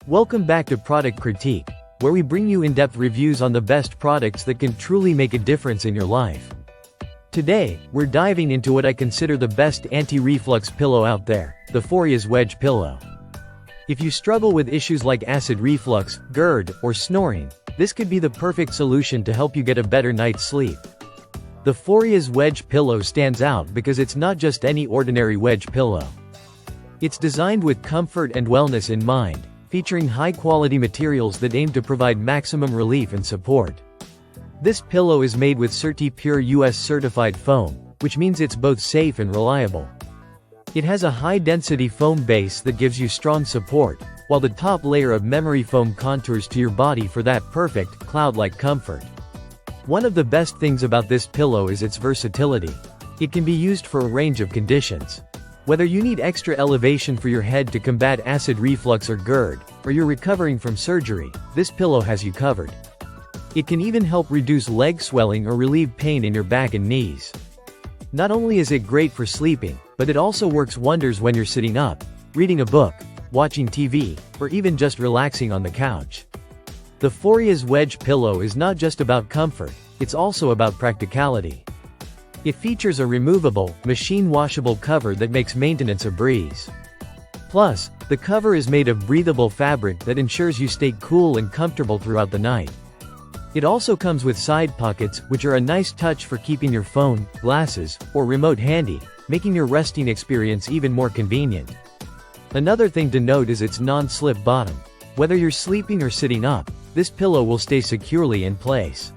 Welcome back to Product Critique, where we bring you in-depth reviews on the best products that can truly make a difference in your life. Today, we're diving into what I consider the best anti-reflux pillow out there, the Forias Wedge pillow. If you struggle with issues like acid reflux, GERD, or snoring, this could be the perfect solution to help you get a better night's sleep. The Forias Wedge pillow stands out because it's not just any ordinary wedge pillow. It's designed with comfort and wellness in mind, featuring high-quality materials that aim to provide maximum relief and support. This pillow is made with CertiPure US certified foam, which means it's both safe and reliable. It has a high-density foam base that gives you strong support, while the top layer of memory foam contours to your body for that perfect, cloud-like comfort. One of the best things about this pillow is its versatility. It can be used for a range of conditions. Whether you need extra elevation for your head to combat acid reflux or GERD, or you're recovering from surgery, this pillow has you covered. It can even help reduce leg swelling or relieve pain in your back and knees. Not only is it great for sleeping, but it also works wonders when you're sitting up, reading a book, watching TV, or even just relaxing on the couch. The Forias Wedge pillow is not just about comfort, it's also about practicality. It features a removable, machine-washable cover that makes maintenance a breeze. Plus, the cover is made of breathable fabric that ensures you stay cool and comfortable throughout the night. It also comes with side pockets, which are a nice touch for keeping your phone, glasses, or remote handy, making your resting experience even more convenient. Another thing to note is its non-slip bottom. Whether you're sleeping or sitting up, this pillow will stay securely in place.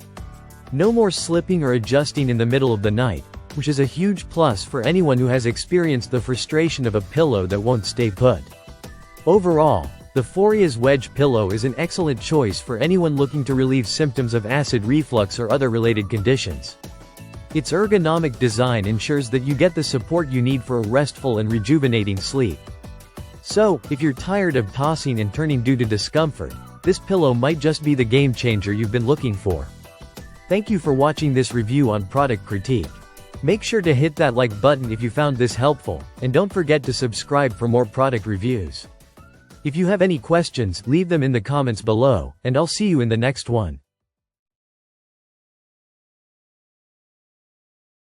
No more slipping or adjusting in the middle of the night, which is a huge plus for anyone who has experienced the frustration of a pillow that won't stay put. Overall, the Forias Wedge pillow is an excellent choice for anyone looking to relieve symptoms of acid reflux or other related conditions. Its ergonomic design ensures that you get the support you need for a restful and rejuvenating sleep. So, if you're tired of tossing and turning due to discomfort, this pillow might just be the game changer you've been looking for. Thank you for watching this review on Product Critique. Make sure to hit that like button if you found this helpful, and don't forget to subscribe for more product reviews. If you have any questions, leave them in the comments below, and I'll see you in the next one.